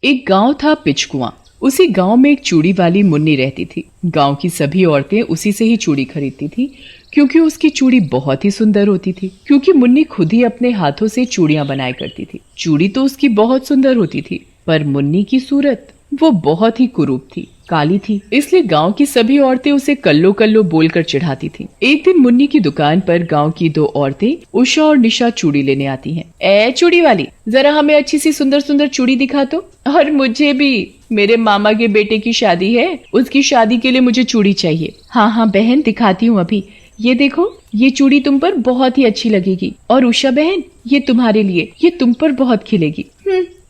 एक गांव था पिचकुआ। उसी गांव में एक चूड़ी वाली मुन्नी रहती थी। गांव की सभी औरतें उसी से ही चूड़ी खरीदती थी क्योंकि उसकी चूड़ी बहुत ही सुंदर होती थी। क्योंकि मुन्नी खुद ही अपने हाथों से चूड़ियां बनाया करती थी। चूड़ी तो उसकी बहुत सुंदर होती थी, पर मुन्नी की सूरत वो बहुत ही कुरूप थी, काली थी। इसलिए गांव की सभी औरतें उसे कल्लो कल्लो बोलकर चिढ़ाती थीं। एक दिन मुन्नी की दुकान पर गांव की दो औरतें उषा और निशा चूड़ी लेने आती हैं। ए चूड़ी वाली, जरा हमें अच्छी सी सुंदर सुंदर चूड़ी दिखा तो। और मुझे भी, मेरे मामा के बेटे की शादी है, उसकी शादी के लिए मुझे चूड़ी चाहिए। हाँ हाँ बहन, दिखाती हूँ अभी। ये देखो, ये चूड़ी तुम पर बहुत ही अच्छी लगेगी। और उषा बहन, ये तुम्हारे लिए, ये तुम पर बहुत खिलेगी।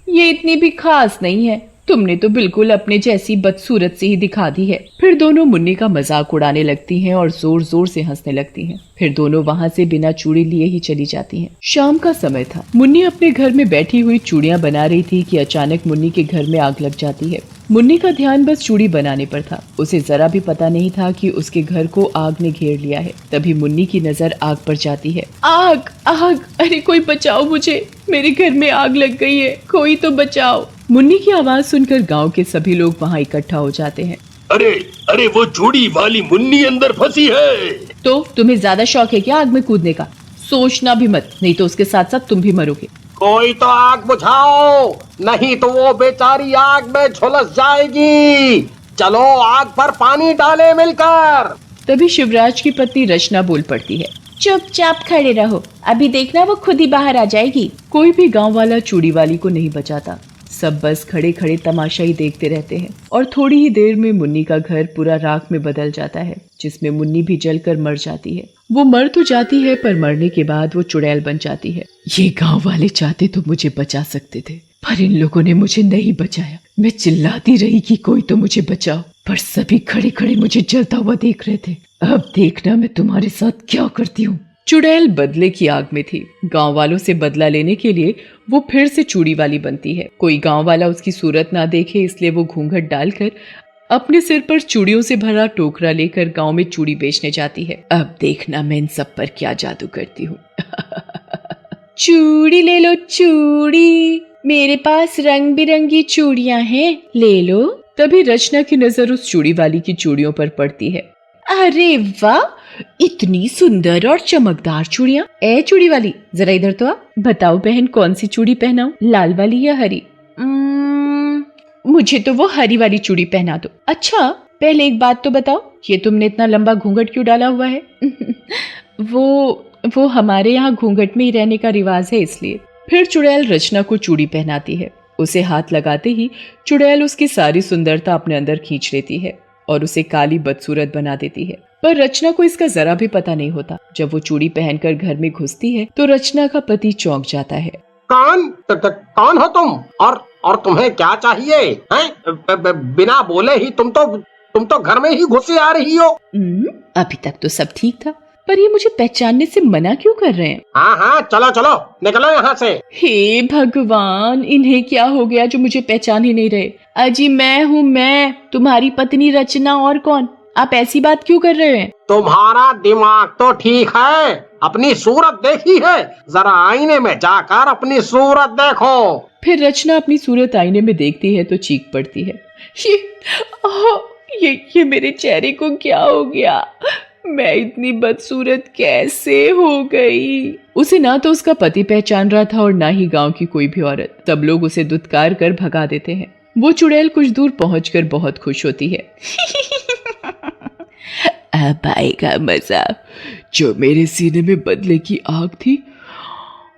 ये इतनी भी खास नहीं है, तुमने तो बिल्कुल अपने जैसी बदसूरत से ही दिखा दी है। फिर दोनों मुन्नी का मजाक उड़ाने लगती हैं और जोर जोर से हंसने लगती हैं। फिर दोनों वहाँ से बिना चूड़ी लिए ही चली जाती हैं। शाम का समय था। मुन्नी अपने घर में बैठी हुई चूड़ियां बना रही थी कि अचानक मुन्नी के घर में आग लग जाती है। मुन्नी का ध्यान बस चूड़ी बनाने पर था। उसे जरा भी पता नहीं था कि उसके घर को आग ने घेर लिया है। तभी मुन्नी की नजर आग पर जाती है। आग आग, अरे कोई बचाओ मुझे, मेरे घर में आग लग गई है, कोई तो बचाओ। मुन्नी की आवाज सुनकर गांव के सभी लोग वहां इकट्ठा हो जाते हैं। अरे अरे, वो चूड़ी वाली मुन्नी अंदर फंसी है। तो तुम्हें ज्यादा शौक है क्या आग में कूदने का? सोचना भी मत, नहीं तो उसके साथ साथ तुम भी मरोगे। कोई तो आग बुझाओ, नहीं तो वो बेचारी आग में झुलस जाएगी। चलो आग पर पानी डाले मिलकर। तभी शिवराज की पत्नी रचना बोल पड़ती है। चुपचाप खड़े रहो, अभी देखना वो खुद ही बाहर आ जाएगी। कोई भी गांव वाला चूड़ी वाली को नहीं बचाता। सब बस खड़े खड़े तमाशा ही देखते रहते हैं। और थोड़ी ही देर में मुन्नी का घर पूरा राख में बदल जाता है, जिसमें मुन्नी भी जलकर मर जाती है। वो मर तो जाती है, पर मरने के बाद वो चुड़ैल बन जाती है। ये गांव वाले चाहते तो मुझे बचा सकते थे, पर इन लोगों ने मुझे नहीं बचाया। मैं चिल्लाती रही कि कोई तो मुझे बचाओ, पर सभी खड़े खड़े मुझे जलता हुआ देख रहे थे। अब देखना मैं तुम्हारे साथ क्या करती हूँ। चुड़ैल बदले की आग में थी। गांव वालों से बदला लेने के लिए वो फिर से चूड़ी वाली बनती है। कोई गांव वाला उसकी सूरत ना देखे, इसलिए वो घूंघट डालकर अपने सिर पर चूड़ियों से भरा टोकरा लेकर गांव में चूड़ी बेचने जाती है। अब देखना मैं इन सब पर क्या जादू करती हूँ। चूड़ी ले लो चूड़ी, मेरे पास रंग बिरंगी चूड़ियां हैं, ले लो। तभी रचना की नजर उस चूड़ी वाली की चूड़ियों पर पड़ती है। अरे वाह, इतनी सुंदर और चमकदार चूड़ियां। ए चूड़ी वाली, जरा इधर तो आ। बताओ बहन, कौन सी चूड़ी पहनाऊं, लाल वाली या हरी? मुझे तो वो हरी वाली चूड़ी पहना दो। अच्छा, पहले एक बात तो बताओ, ये तुमने इतना लंबा घूंघट क्यों डाला हुआ है? वो हमारे यहाँ घूंघट में ही रहने का रिवाज है, इसलिए। फिर चुड़ैल रचना को चूड़ी पहनाती है। उसे हाथ लगाते ही चुड़ैल उसकी सारी सुंदरता अपने अंदर खींच लेती है और उसे काली बदसूरत बना देती है। पर रचना को इसका जरा भी पता नहीं होता। जब वो चूड़ी पहनकर घर में घुसती है तो रचना का पति चौंक जाता है। कौन हो तुम, और तुम्हें क्या चाहिए हैं? बिना बोले ही तुम तो घर में ही घुसे आ रही हो। अभी तक तो सब ठीक था, पर ये मुझे पहचानने से मना क्यों कर रहे हैं? हाँ हाँ, चलो चलो, निकलो यहाँ से। हे भगवान, इन्हें क्या हो गया जो मुझे पहचान ही नहीं रहे? अजी मैं हूँ, मैं तुम्हारी पत्नी रचना, और कौन? आप ऐसी बात क्यों कर रहे हैं? तुम्हारा दिमाग तो ठीक है, अपनी सूरत देखी है? जरा आईने में जाकर अपनी सूरत देखो। फिर रचना अपनी सूरत आईने में देखती है तो चीख पड़ती है। ये मेरे चेहरे को क्या हो गया? मैं इतनी बदसूरत कैसे हो गई? उसे ना तो उसका पति पहचान रहा था और ना ही गांव की कोई भी औरत। सब लोग उसे दुत्कार कर भगा देते हैं। वो चुड़ैल कुछ दूर पहुंचकर बहुत खुश होती है। अब आएगा मजा। जो मेरे सीने में बदले की आग थी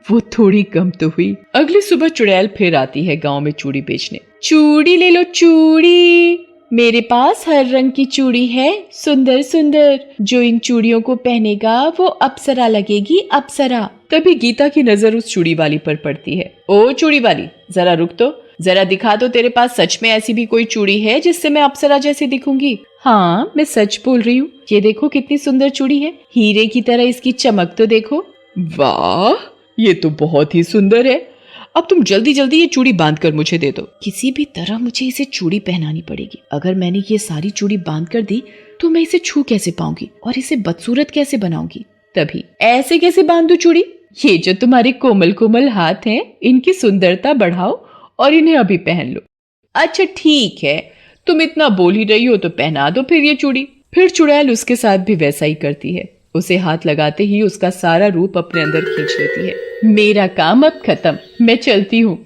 वो थोड़ी कम तो हुई। अगली सुबह चुड़ैल फिर आती है गांव में चूड़ी बेचने। चूड़ी ले लो चूड़ी, मेरे पास हर रंग की चूड़ी है, सुंदर सुंदर। जो इन चूड़ियों को पहनेगा वो अप्सरा लगेगी, अप्सरा। तभी गीता की नजर उस चूड़ी वाली पर पड़ती है। ओ चूड़ी वाली, जरा रुक तो, जरा दिखा दो, तेरे पास सच में ऐसी भी कोई चूड़ी है जिससे मैं अप्सरा जैसी दिखूंगी? हाँ, मैं सच बोल रही हूँ। ये देखो कितनी सुंदर चूड़ी है, हीरे की तरह इसकी चमक तो देखो। वाह, ये तो बहुत ही सुंदर है। अब तुम जल्दी जल्दी ये चूड़ी बांध कर मुझे दे दो। किसी भी तरह मुझे इसे चूड़ी पहनानी पड़ेगी। अगर मैंने ये सारी चूड़ी बांध कर दी तो मैं इसे छू कैसे पाऊंगी और इसे बदसूरत कैसे बनाऊंगी? तभी, ऐसे कैसे बांधू चूड़ी? ये जो तुम्हारे कोमल कोमल हाथ हैं, इनकी सुंदरता बढ़ाओ और इन्हें अभी पहन लो। अच्छा ठीक है, तुम इतना बोल ही रही हो तो पहना दो फिर ये चूड़ी। फिर चुड़ैल उसके साथ भी वैसा ही करती है। उसे हाथ लगाते ही उसका सारा रूप अपने अंदर खींच लेती है। मेरा काम अब खत्म, मैं चलती हूँ।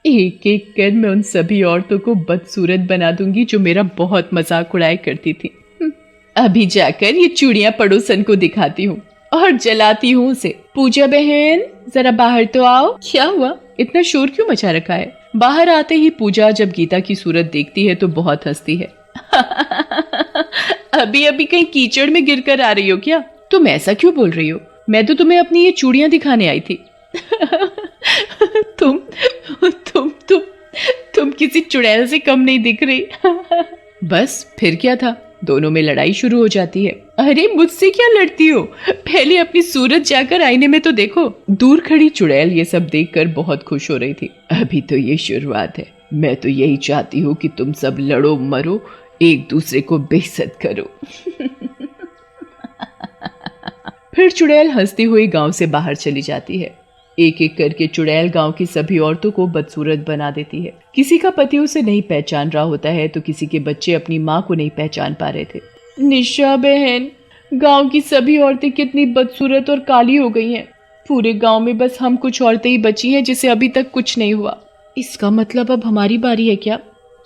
एक एक कर मैं उन सभी औरतों को बदसूरत बना दूंगी जो मेरा बहुत मजाक उड़ाया करती थी। अभी जाकर ये चूड़ियां पड़ोसन को दिखाती हूँ और जलाती हूँ उसे। पूजा बहन जरा बाहर तो आओ। क्या हुआ, इतना शोर क्यों मचा रखा है? बाहर आते ही पूजा जब गीता की सूरत देखती है तो बहुत हंसती है। अभी अभी कहीं कीचड़ में गिरकर आ रही हो क्या? तुम ऐसा क्यों बोल रही हो? मैं तो तुम्हें अपनी ये चूड़ियां दिखाने आई थी। तुम तुम तुम तुम किसी चुड़ैल से कम नहीं दिख रही। बस फिर क्या था, दोनों में लड़ाई शुरू हो जाती है। अरे मुझसे क्या लड़ती हो, पहले अपनी सूरत जाकर आईने में तो देखो। दूर खड़ी चुड़ैल ये सब देखकर बहुत खुश हो रही थी। अभी तो ये शुरुआत है, मैं तो यही चाहती हूँ कि तुम सब लड़ो मरो, एक दूसरे को बेइज्जत करो। फिर चुड़ैल हंसती हुई गांव से बाहर चली जाती है। एक एक करके चुड़ैल गांव की सभी औरतों को बदसूरत बना देती है। किसी का पति उसे नहीं पहचान रहा होता है तो किसी के बच्चे अपनी माँ को नहीं पहचान पा रहे थे। निशा बहन, गांव की सभी औरतें कितनी बदसूरत और काली हो गई हैं। पूरे गांव में बस हम कुछ औरतें ही बची हैं जिसे अभी तक कुछ नहीं हुआ। इसका मतलब अब हमारी बारी है क्या?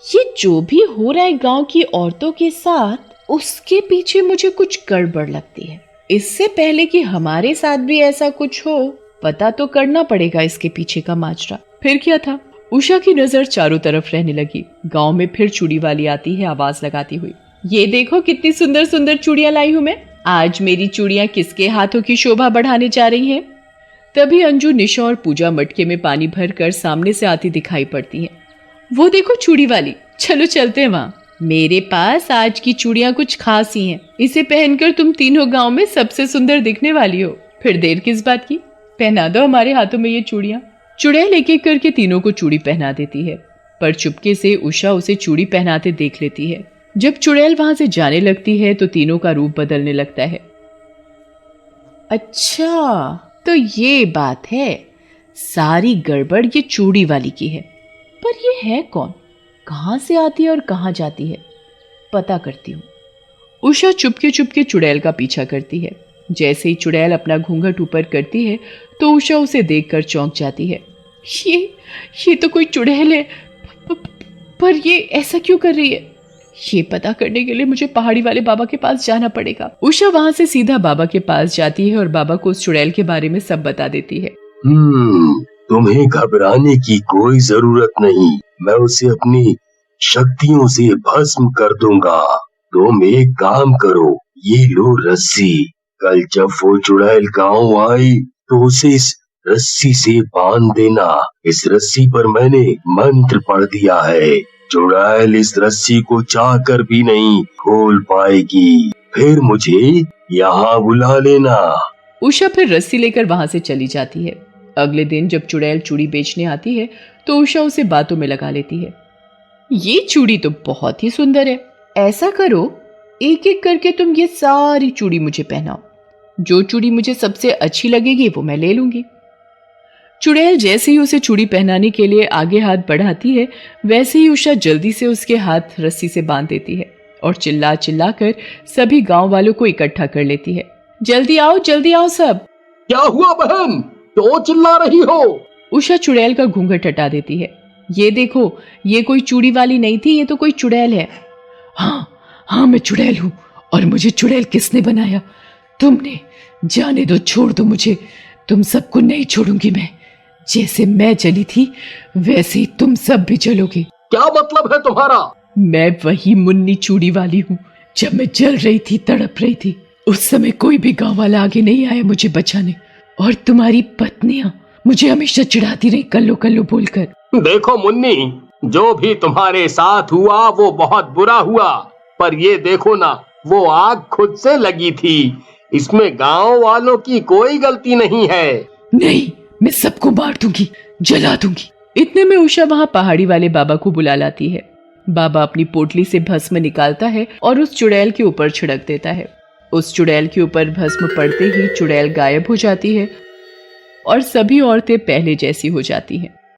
ये जो भी हो रहा है गांव की औरतों के साथ, उसके पीछे मुझे कुछ गड़बड़ लगती है। इससे पहले कि हमारे साथ भी ऐसा कुछ हो, पता तो करना पड़ेगा इसके पीछे का माजरा। फिर क्या था, उषा की नजर चारों तरफ रहने लगी। गांव में फिर चूड़ी वाली आती है आवाज लगाती हुई। ये देखो कितनी सुंदर सुंदर चूड़ियां लाई हूं मैं। आज मेरी चूड़ियां किसके हाथों की शोभा बढ़ाने जा रही हैं? तभी अंजू, निशा और पूजा मटके में पानी भरकर सामने से आती दिखाई पड़ती हैं। वो देखो चूड़ी वाली, चलो चलते हैं वहां। मेरे पास आज की चूड़ियां कुछ खास ही हैं। इसे पहनकर तुम तीनों गांव में सबसे सुंदर दिखने वाली हो। फिर देर किस बात की, पहना दो हमारे हाथों में ये चूड़ियां। चुड़ैल एक एक करके तीनों को चूड़ी पहना देती है, पर चुपके से उषा उसे चूड़ी पहनाते देख लेती है। जब चुड़ैल वहां से जाने लगती है तो तीनों का रूप बदलने लगता है। अच्छा तो ये बात है, सारी गड़बड़ ये चूड़ी वाली की है। पर ये है कौन, कहां से आती है और कहां जाती है? पता करती हूँ। उषा चुपके चुपके चुड़ैल का पीछा करती है। जैसे ही चुड़ैल अपना घूंघट ऊपर करती है तो उषा उसे देखकर चौंक जाती है। ये तो कोई चुड़ैल है, पर ये ऐसा क्यों कर रही है? ये पता करने के लिए मुझे पहाड़ी वाले बाबा के पास जाना पड़ेगा। उषा वहां से सीधा बाबा के पास जाती है और बाबा को उस चुड़ैल के बारे में सब बता देती है। तुम्हें घबराने की कोई जरूरत नहीं, मैं उसे अपनी शक्तियों से भस्म कर दूंगा। तुम एक काम करो, ये लो रस्सी। कल जब वो चुड़ैल गांव आई तो उसे इस रस्सी से बांध देना। इस रस्सी पर मैंने मंत्र पढ़ दिया है। चुड़ैल इस रस्सी को चाहकर भी नहीं खोल पाएगी। फिर मुझे यहाँ बुला लेना। उषा फिर रस्सी लेकर वहां से चली जाती है। अगले दिन जब चुड़ैल चूड़ी बेचने आती है तो उषा उसे बातों में लगा लेती है। ये चूड़ी तो बहुत ही सुंदर है, ऐसा करो एक एक करके तुम ये सारी चूड़ी मुझे पहनाओ। जो चूड़ी मुझे सबसे अच्छी लगेगी वो मैं ले लूंगी। चुड़ैल जैसे ही उसे चूड़ी पहनाने के लिए आगे हाथ बढ़ाती है, वैसे ही उषा जल्दी से उसके हाथ रस्सी से बांध देती है और चिल्ला चिल्ला कर सभी गांव वालों को इकट्ठा कर लेती है। जल्दी आओ सब। क्या हुआ बहन, क्यों चिल्ला रही हो? उषा चुड़ैल का घूंघट हटा देती है। ये देखो, ये कोई चूड़ी वाली नहीं थी, ये तो कोई चुड़ैल है। हाँ मैं चुड़ैल हूँ, और मुझे चुड़ैल किसने बनाया? तुमने। जाने दो, छोड़ दो मुझे, तुम सबको नहीं छोड़ूंगी मैं। जैसे मैं जली थी वैसे ही तुम सब भी जलोगे। क्या मतलब है तुम्हारा? मैं वही मुन्नी चूड़ी वाली हूँ। जब मैं जल रही थी, तड़प रही थी, उस समय कोई भी गांव वाला आगे नहीं आया मुझे बचाने, और तुम्हारी पत्नियां मुझे हमेशा चिढ़ाती रही कल्लो कल्लो बोलकर। देखो मुन्नी, जो भी तुम्हारे साथ हुआ वो बहुत बुरा हुआ, पर ये देखो ना, वो आग खुद से लगी थी। इसमें गांव वालों की कोई गलती नहीं है। नहीं, मैं सबको मार दूंगी, जला दूंगी। इतने में उषा वहां पहाड़ी वाले बाबा को बुला लाती है। बाबा अपनी पोटली से भस्म निकालता है और उस चुड़ैल के ऊपर छिड़क देता है। उस चुड़ैल के ऊपर भस्म पड़ते ही चुड़ैल गायब हो जाती है और सभी औरतें पहले जैसी हो जाती हैं।